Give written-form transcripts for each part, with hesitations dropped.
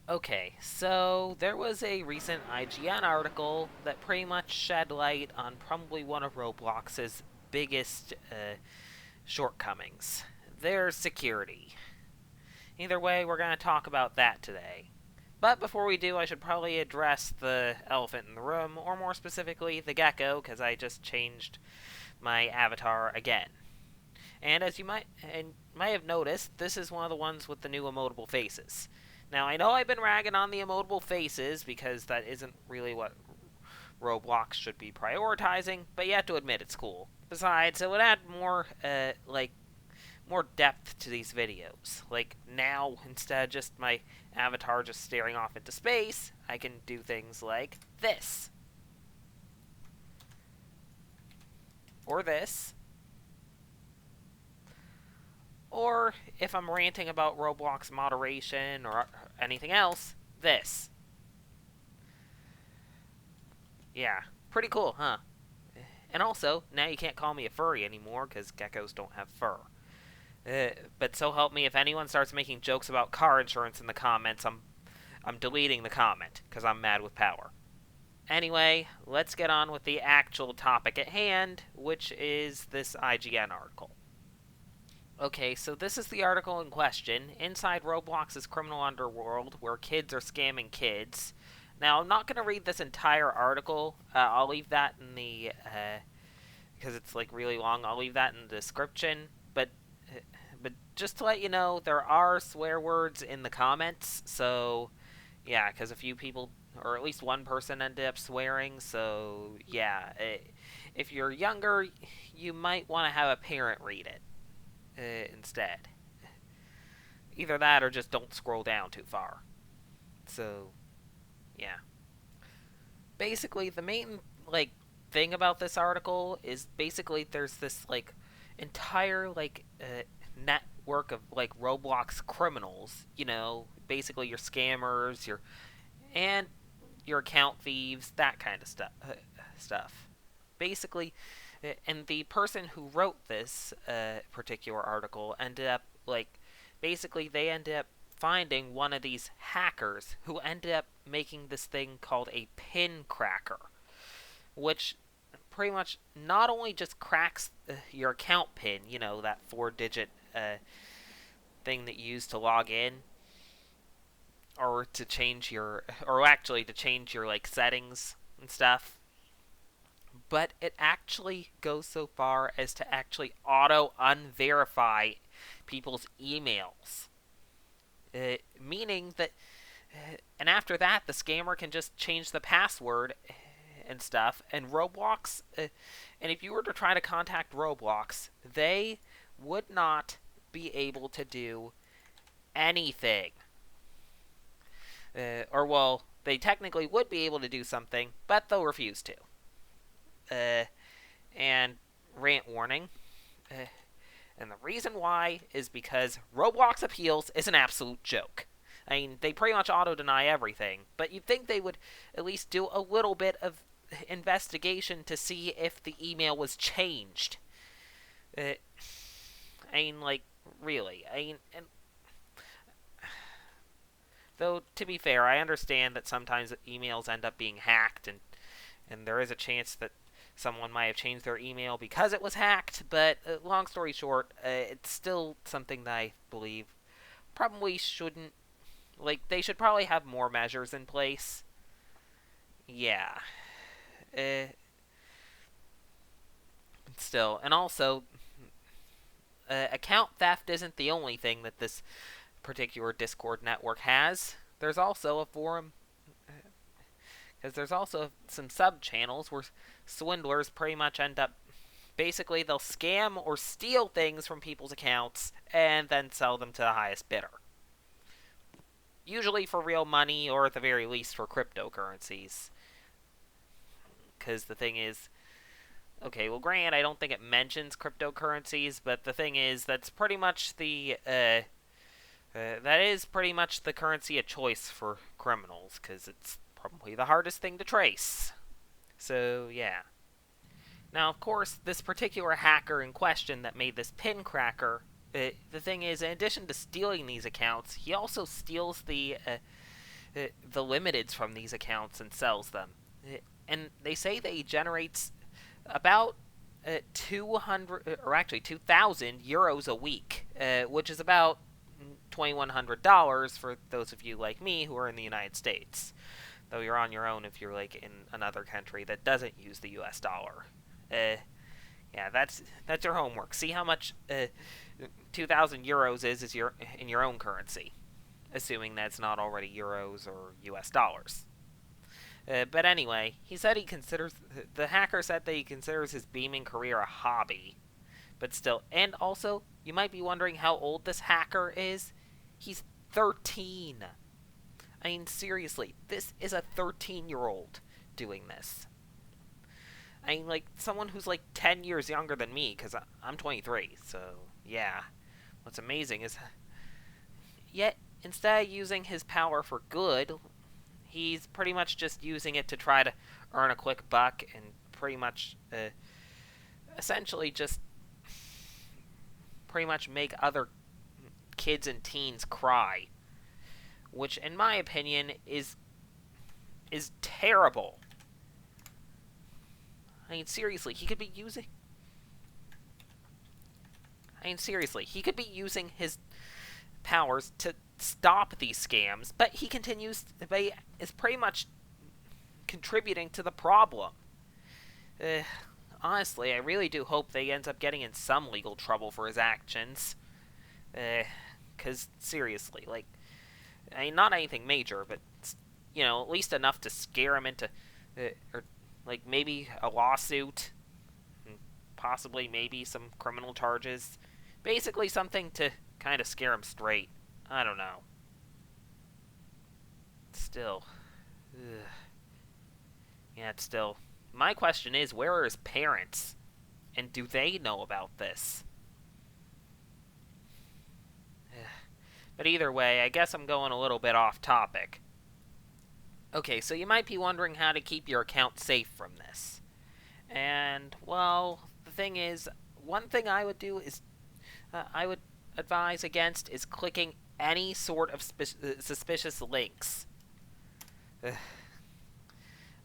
Okay, so there was a recent IGN article that pretty much shed light on probably one of Roblox's biggest shortcomings, their security. Either way, we're going to talk about that today. But before we do, I should probably address the elephant in the room, or more specifically, the gecko, because I just changed my avatar again. And as you might have noticed, this is one of the ones with the new emotable faces. Now, I know I've been ragging on the emotable faces because that isn't really what Roblox should be prioritizing, but you have to admit it's cool. Besides, it would add more depth to these videos. Like now, instead of just my avatar just staring off into space, I can do things like this. Or this. Or if I'm ranting about Roblox moderation or anything else, this. Yeah, pretty cool, huh? And also, now you can't call me a furry anymore because geckos don't have fur. But so help me, if anyone starts making jokes about car insurance in the comments, I'm deleting the comment because I'm mad with power. Anyway, let's get on with the actual topic at hand, which is this IGN article. Okay, so this is the article in question, Inside Roblox's Criminal Underworld, where kids are scamming kids. Now, I'm not going to read this entire article. I'll leave that in the, because it's like really long, I'll leave that in the description. But just to let you know, there are swear words in the comments, so yeah, because a few people, or at least one person ended up swearing, so yeah. If you're younger, you might want to have a parent read it instead. Either that or just don't scroll down too far. So, yeah. Basically, the main, thing about this article is basically there's this, entire, network of, Roblox criminals. You know, basically your scammers, and your account thieves, that kind of stuff. Basically, and the person who wrote this particular article ended up basically they ended up finding one of these hackers who ended up making this thing called a pin cracker, which pretty much not only just cracks your account pin, you know, that 4-digit thing that you use to log in, or to change your, or actually to change your settings and stuff, but it actually goes so far as to actually auto unverify people's emails. Meaning that, and after that, the scammer can just change the password and stuff. And Roblox, and if you were to try to contact Roblox, they would not be able to do anything. Or, well, they technically would be able to do something, but they'll refuse to. And rant warning. And the reason why is because Roblox Appeals is an absolute joke. I mean, they pretty much auto-deny everything, but you'd think they would at least do a little bit of investigation to see if the email was changed. I mean, really. I mean, though, to be fair, I understand that sometimes emails end up being hacked, and there is a chance that someone might have changed their email because it was hacked, but long story short, it's still something that I believe probably shouldn't, they should probably have more measures in place. Yeah. Still, and also, account theft isn't the only thing that this particular Discord network has. There's also a forum, because there's also some sub-channels where swindlers pretty much end up, basically they'll scam or steal things from people's accounts and then sell them to the highest bidder. Usually for real money, or at the very least for cryptocurrencies. Because the thing is, okay, well, granted, I don't think it mentions cryptocurrencies, but the thing is, that's pretty much that is pretty much the currency of choice for criminals, because it's probably the hardest thing to trace. So, yeah. Now, of course, this particular hacker in question that made this pin cracker, the thing is, in addition to stealing these accounts, he also steals the the limiteds from these accounts and sells them. And they say that he generates about 200, or actually 2,000 euros a week, which is about $2,100 for those of you like me who are in the United States. Though you're on your own if you're like in another country that doesn't use the U.S. dollar. Yeah, that's your homework. See how much 2,000 euros is your in your own currency, assuming that's not already euros or U.S. dollars. But anyway, the hacker said that he considers his beaming career a hobby, but still. And also, you might be wondering how old this hacker is. He's 13. I mean, seriously, this is a 13-year-old doing this. I mean, like, someone who's like 10 years younger than me, because I'm 23, so yeah. What's amazing is, yet, instead of using his power for good, he's pretty much just using it to try to earn a quick buck and pretty much, essentially just pretty much make other kids and teens cry. Which, in my opinion, is terrible. I mean, seriously, he could be using his powers to stop these scams, but he is pretty much contributing to the problem. Honestly, I really do hope that he ends up getting in some legal trouble for his actions. Because, seriously, like, I mean, not anything major, but, at least enough to scare him into, or, like, maybe a lawsuit, and possibly maybe some criminal charges. Basically something to kind of scare him straight. I don't know. Still. Ugh. Yeah, it's still. My question is, where are his parents? And do they know about this? But either way, I guess I'm going a little bit off topic. Okay, so you might be wondering how to keep your account safe from this. And, well, the thing is, one thing I would do is, I would advise against is clicking any sort of suspicious links. I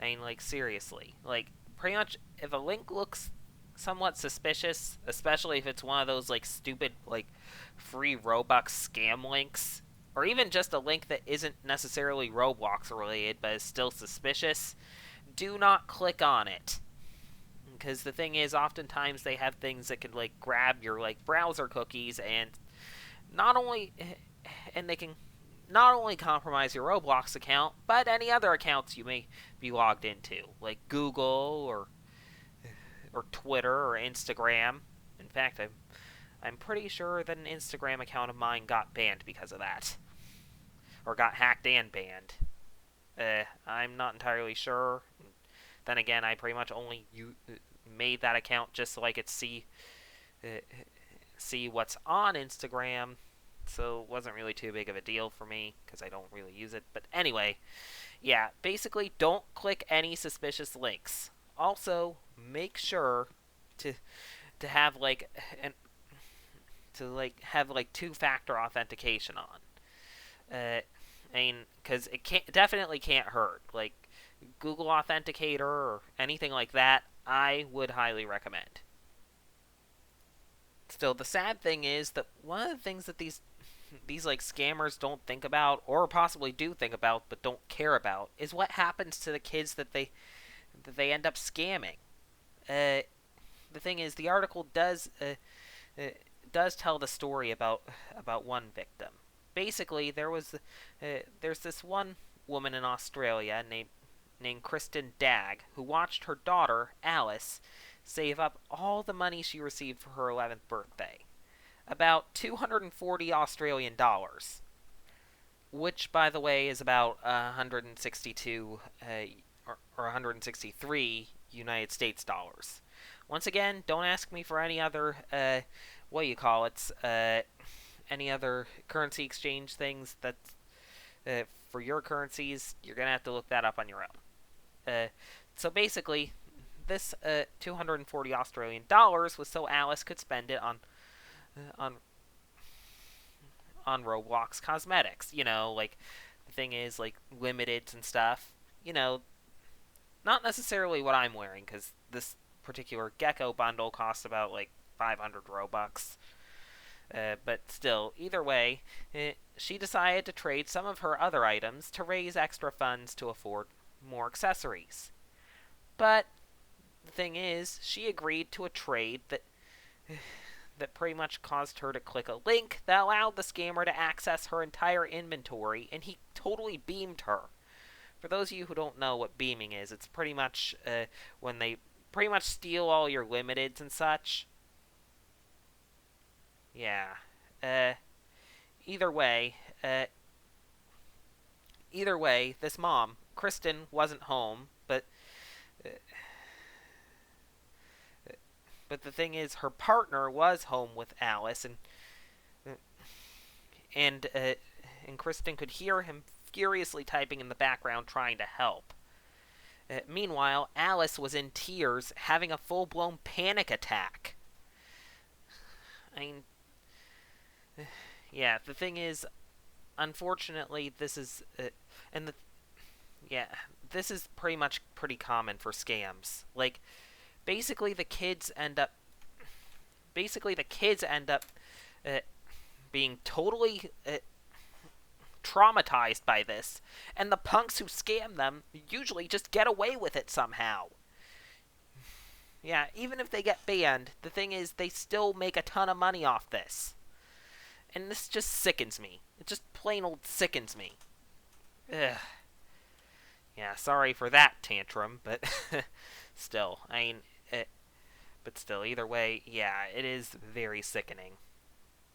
mean, like, seriously. Like, pretty much, if a link looks somewhat suspicious, especially if it's one of those, like, stupid, like, free Robux scam links, or even just a link that isn't necessarily Roblox related but is still suspicious, do not click on it. Because the thing is, oftentimes they have things that can, like, grab your, like, browser cookies and they can not only compromise your Roblox account, but any other accounts you may be logged into, like Google or Twitter or Instagram. In fact, I'm pretty sure that an Instagram account of mine got banned because of that. Or got hacked and banned. I'm not entirely sure. Then again, I pretty much only made that account just so I could see what's on Instagram. So it wasn't really too big of a deal for me, because I don't really use it. But anyway, yeah, basically don't click any suspicious links. Also, make sure to have like two-factor authentication on. I mean, because it definitely can't hurt. Like Google Authenticator or anything like that, I would highly recommend. Still, the sad thing is that one of the things that these like scammers don't think about, or possibly do think about but don't care about, is what happens to the kids that they end up scamming. The thing is, the article does tell the story about one victim. Basically, there's this one woman in Australia named Kristen Dagg who watched her daughter Alice save up all the money she received for her 11th birthday, about 240 Australian dollars, which, by the way, is about 162 or 163 United States dollars. Once again, don't ask me for any other any other currency exchange things that for your currencies. You're gonna have to look that up on your own. So basically, this 240 Australian dollars was so Alice could spend it on Roblox cosmetics. Like The thing is, like, limiteds and stuff, you know, not necessarily what I'm wearing, because this particular gecko bundle costs about, like, 500 Robux. But still, either way, she decided to trade some of her other items to raise extra funds to afford more accessories. But the thing is, she agreed to a trade that pretty much caused her to click a link that allowed the scammer to access her entire inventory, and he totally beamed her. For those of you who don't know what beaming is, it's pretty much when they pretty much steal all your limiteds and such. Yeah. Uh, either way, uh, this mom, Kristen, wasn't home, uh, but the thing is, her partner was home with Alice, and uh, and Kristen could hear him furiously typing in the background trying to help. Meanwhile, Alice was in tears, having a full-blown panic attack. I mean, yeah, the thing is, unfortunately, this is, and the, yeah, this is pretty much pretty common for scams. Like, basically, the kids end up, uh, being totally traumatized by this, and the punks who scam them usually just get away with it somehow. Yeah, even if they get banned, the thing is, they still make a ton of money off this. And this just sickens me. It just plain old sickens me. Ugh. Yeah, sorry for that tantrum, but still, I mean, but still, either way, yeah, it is very sickening.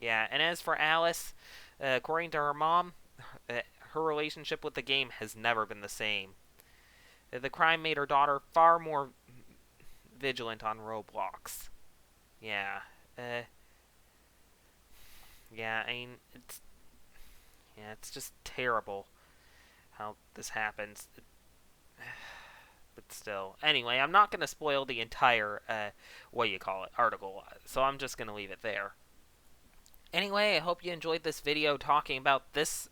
Yeah, and as for Alice, according to her mom, her relationship with the game has never been the same. The crime made her daughter far more vigilant on Roblox. Yeah, yeah, I mean, it's just terrible how this happens. But still, anyway, I'm not gonna spoil the entire article, so I'm just gonna leave it there. Anyway, I hope you enjoyed this video talking about this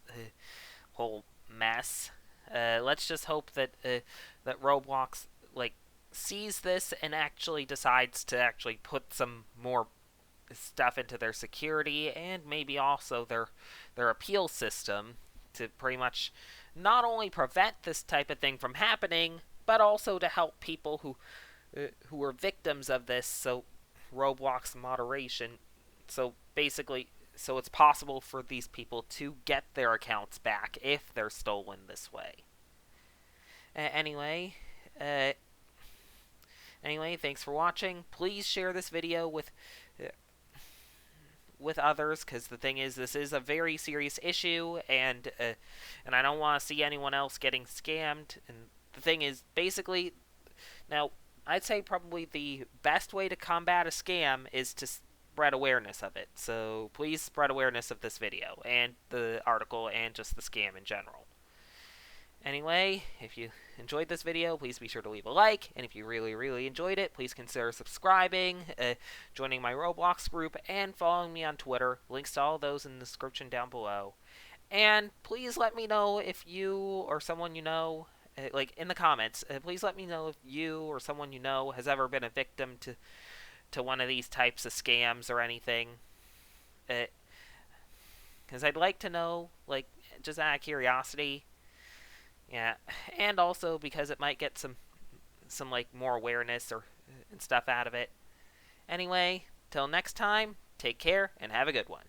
whole mess. Let's just hope that that Roblox sees this and actually decides to actually put some more stuff into their security and maybe also their appeal system to pretty much not only prevent this type of thing from happening, but also to help people who are victims of this. So Roblox moderation. So basically, so it's possible for these people to get their accounts back if they're stolen this way. Anyway, thanks for watching. Please share this video with others, because the thing is, this is a very serious issue, and I don't want to see anyone else getting scammed. And the thing is, basically, now I'd say probably the best way to combat a scam is to spread awareness of it. So please spread awareness of this video and the article and just the scam in general. Anyway, if you enjoyed this video, please be sure to leave a like, and if you really, really enjoyed it, please consider subscribing, joining my Roblox group, and following me on Twitter. Links to all those in the description down below. And please let me know if you or someone you know, in the comments, please let me know if you or someone you know has ever been a victim to one of these types of scams or anything. Because I'd like to know, just out of curiosity. Yeah, and also because it might get some more awareness and stuff out of it. Anyway, till next time, take care and have a good one.